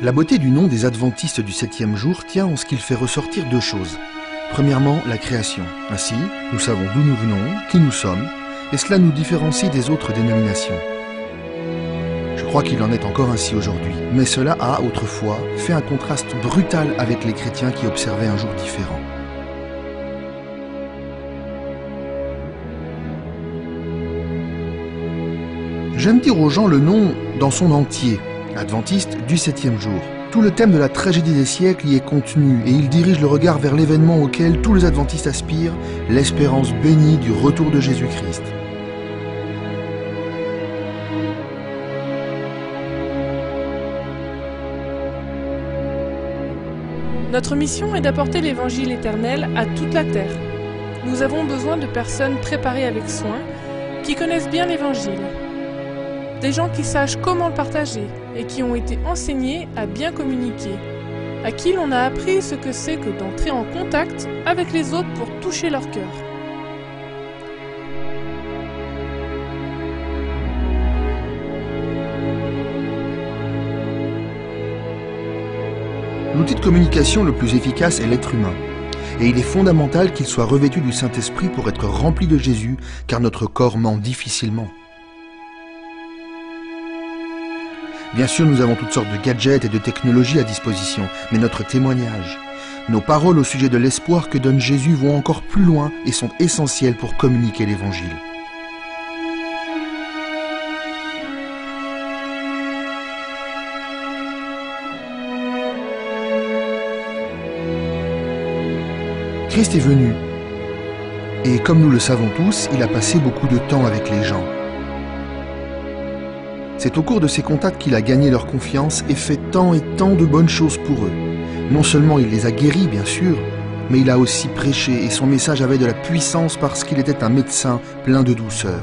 La beauté du nom des adventistes du 7e jour tient en ce qu'il fait ressortir deux choses. Premièrement, la création. Ainsi, nous savons d'où nous venons, qui nous sommes, et cela nous différencie des autres dénominations. Je crois qu'il en est encore ainsi aujourd'hui, mais cela a, autrefois, fait un contraste brutal avec les chrétiens qui observaient un jour différent. J'aime dire aux gens le nom dans son entier, adventiste du 7e jour. Tout le thème de la tragédie des siècles y est contenu et il dirige le regard vers l'événement auquel tous les adventistes aspirent, l'espérance bénie du retour de Jésus-Christ. Notre mission est d'apporter l'évangile éternel à toute la terre. Nous avons besoin de personnes préparées avec soin, qui connaissent bien l'évangile. Des gens qui sachent comment le partager et qui ont été enseignés à bien communiquer, à qui l'on a appris ce que c'est que d'entrer en contact avec les autres pour toucher leur cœur. L'outil de communication le plus efficace est l'être humain. Et il est fondamental qu'il soit revêtu du Saint-Esprit pour être rempli de Jésus, car notre corps ment difficilement. Bien sûr, nous avons toutes sortes de gadgets et de technologies à disposition, mais notre témoignage, nos paroles au sujet de l'espoir que donne Jésus vont encore plus loin et sont essentielles pour communiquer l'Évangile. Christ est venu, et comme nous le savons tous, il a passé beaucoup de temps avec les gens. C'est au cours de ces contacts qu'il a gagné leur confiance et fait tant et tant de bonnes choses pour eux. Non seulement il les a guéris, bien sûr, mais il a aussi prêché et son message avait de la puissance parce qu'il était un médecin plein de douceur.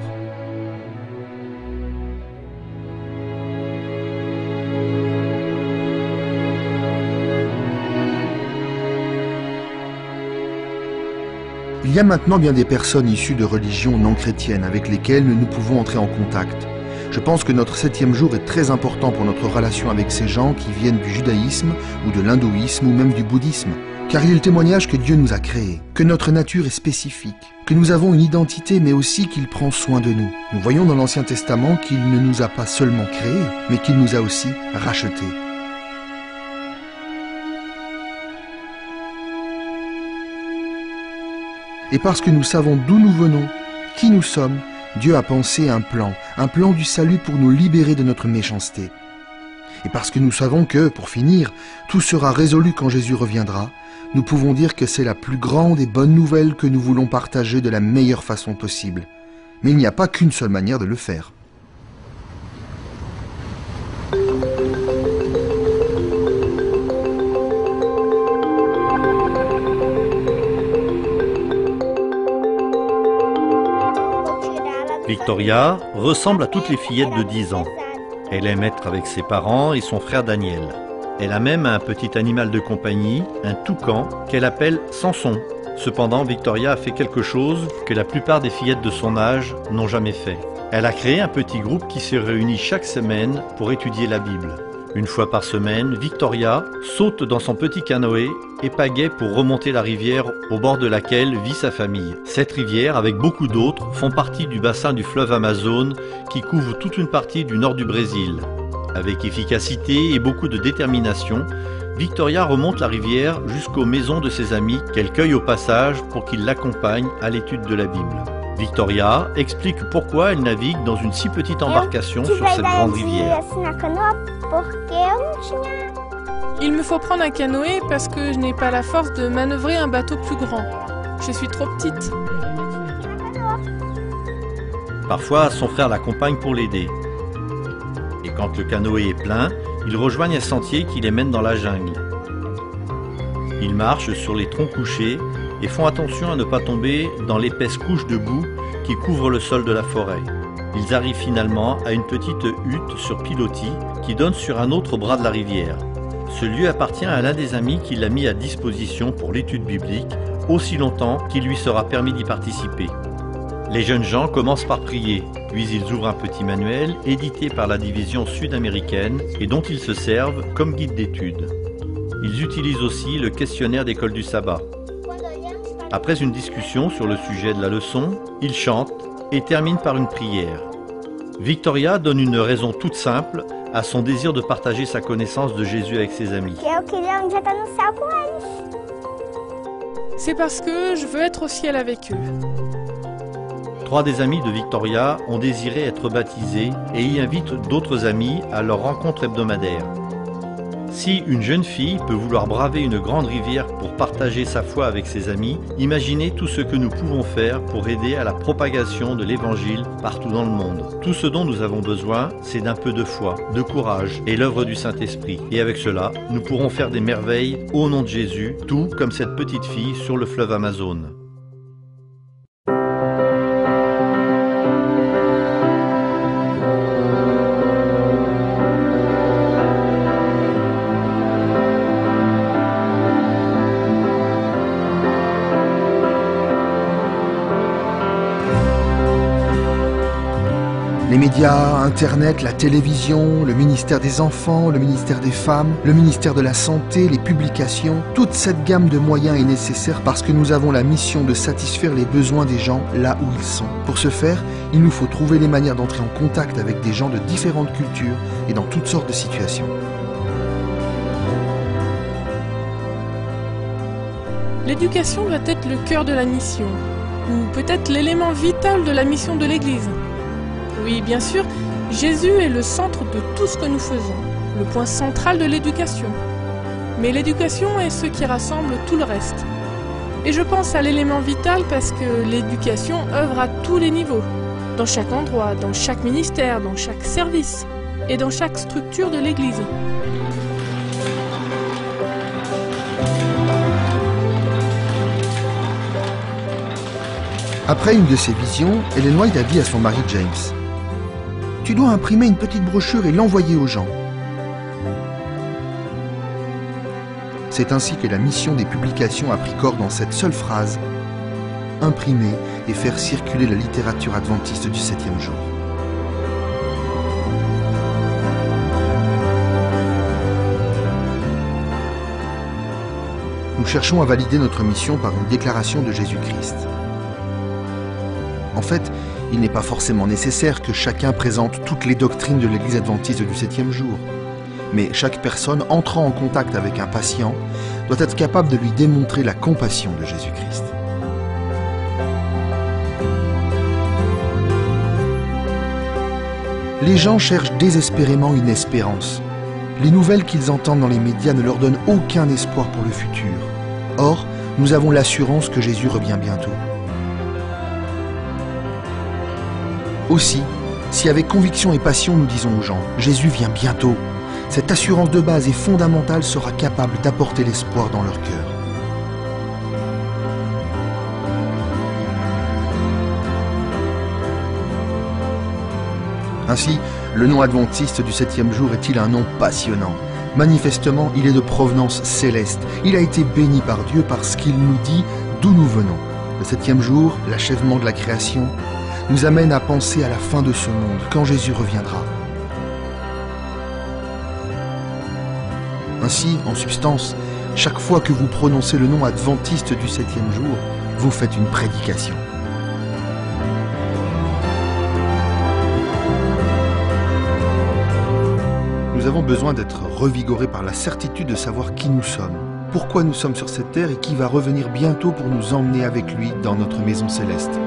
Il y a maintenant bien des personnes issues de religions non chrétiennes avec lesquelles nous pouvons entrer en contact. Je pense que notre 7e jour est très important pour notre relation avec ces gens qui viennent du judaïsme ou de l'hindouisme ou même du bouddhisme. Car il est le témoignage que Dieu nous a créés, que notre nature est spécifique, que nous avons une identité mais aussi qu'il prend soin de nous. Nous voyons dans l'Ancien Testament qu'il ne nous a pas seulement créés, mais qu'il nous a aussi rachetés. Et parce que nous savons d'où nous venons, qui nous sommes, Dieu a pensé un plan du salut pour nous libérer de notre méchanceté. Et parce que nous savons que, pour finir, tout sera résolu quand Jésus reviendra, nous pouvons dire que c'est la plus grande et bonne nouvelle que nous voulons partager de la meilleure façon possible. Mais il n'y a pas qu'une seule manière de le faire. Victoria ressemble à toutes les fillettes de 10 ans. Elle aime être avec ses parents et son frère Daniel. Elle a même un petit animal de compagnie, un toucan, qu'elle appelle Samson. Cependant, Victoria a fait quelque chose que la plupart des fillettes de son âge n'ont jamais fait. Elle a créé un petit groupe qui se réunit chaque semaine pour étudier la Bible. Une fois par semaine, Victoria saute dans son petit canoë et pagaie pour remonter la rivière au bord de laquelle vit sa famille. Cette rivière, avec beaucoup d'autres, font partie du bassin du fleuve Amazone qui couvre toute une partie du nord du Brésil. Avec efficacité et beaucoup de détermination, Victoria remonte la rivière jusqu'aux maisons de ses amis qu'elle cueille au passage pour qu'ils l'accompagnent à l'étude de la Bible. Victoria explique pourquoi elle navigue dans une si petite embarcation sur cette grande rivière. Il me faut prendre un canoë parce que je n'ai pas la force de manœuvrer un bateau plus grand. Je suis trop petite. Parfois, son frère l'accompagne pour l'aider. Et quand le canoë est plein, ils rejoignent un sentier qui les mène dans la jungle. Ils marchent sur les troncs couchés et font attention à ne pas tomber dans l'épaisse couche de boue qui couvre le sol de la forêt. Ils arrivent finalement à une petite hutte sur pilotis qui donne sur un autre bras de la rivière. Ce lieu appartient à l'un des amis qui l'a mis à disposition pour l'étude biblique, aussi longtemps qu'il lui sera permis d'y participer. Les jeunes gens commencent par prier, puis ils ouvrent un petit manuel édité par la division sud-américaine et dont ils se servent comme guide d'études. Ils utilisent aussi le questionnaire d'école du sabbat. Après une discussion sur le sujet de la leçon, ils chantent et terminent par une prière. Victoria donne une raison toute simple à son désir de partager sa connaissance de Jésus avec ses amis. C'est parce que je veux être au ciel avec eux. 3 des amis de Victoria ont désiré être baptisés et y invitent d'autres amis à leur rencontre hebdomadaire. Si une jeune fille peut vouloir braver une grande rivière pour partager sa foi avec ses amis, imaginez tout ce que nous pouvons faire pour aider à la propagation de l'Évangile partout dans le monde. Tout ce dont nous avons besoin, c'est d'un peu de foi, de courage et l'œuvre du Saint-Esprit. Et avec cela, nous pourrons faire des merveilles au nom de Jésus, tout comme cette petite fille sur le fleuve Amazone. Les médias, Internet, la télévision, le ministère des enfants, le ministère des femmes, le ministère de la santé, les publications, toute cette gamme de moyens est nécessaire parce que nous avons la mission de satisfaire les besoins des gens là où ils sont. Pour ce faire, il nous faut trouver les manières d'entrer en contact avec des gens de différentes cultures et dans toutes sortes de situations. L'éducation doit être le cœur de la mission, ou peut-être l'élément vital de la mission de l'Église. Oui, bien sûr, Jésus est le centre de tout ce que nous faisons, le point central de l'éducation. Mais l'éducation est ce qui rassemble tout le reste. Et je pense à l'élément vital parce que l'éducation œuvre à tous les niveaux, dans chaque endroit, dans chaque ministère, dans chaque service et dans chaque structure de l'Église. Après une de ses visions, Ellen White a dit à son mari James: « Tu dois imprimer une petite brochure et l'envoyer aux gens. » C'est ainsi que la mission des publications a pris corps dans cette seule phrase: imprimer et faire circuler la littérature adventiste du 7e jour. Nous cherchons à valider notre mission par une déclaration de Jésus-Christ. En fait, il n'est pas forcément nécessaire que chacun présente toutes les doctrines de l'Église adventiste du 7e jour. Mais chaque personne entrant en contact avec un patient doit être capable de lui démontrer la compassion de Jésus-Christ. Les gens cherchent désespérément une espérance. Les nouvelles qu'ils entendent dans les médias ne leur donnent aucun espoir pour le futur. Or, nous avons l'assurance que Jésus revient bientôt. Aussi, si avec conviction et passion nous disons aux gens « Jésus vient bientôt », cette assurance de base et fondamentale sera capable d'apporter l'espoir dans leur cœur. Ainsi, le nom adventiste du 7e jour est-il un nom passionnant? Manifestement, il est de provenance céleste. Il a été béni par Dieu parce qu'il nous dit d'où nous venons. Le 7e jour, l'achèvement de la création, nous amène à penser à la fin de ce monde, quand Jésus reviendra. Ainsi, en substance, chaque fois que vous prononcez le nom adventiste du 7e jour, vous faites une prédication. Nous avons besoin d'être revigorés par la certitude de savoir qui nous sommes, pourquoi nous sommes sur cette terre et qui va revenir bientôt pour nous emmener avec lui dans notre maison céleste.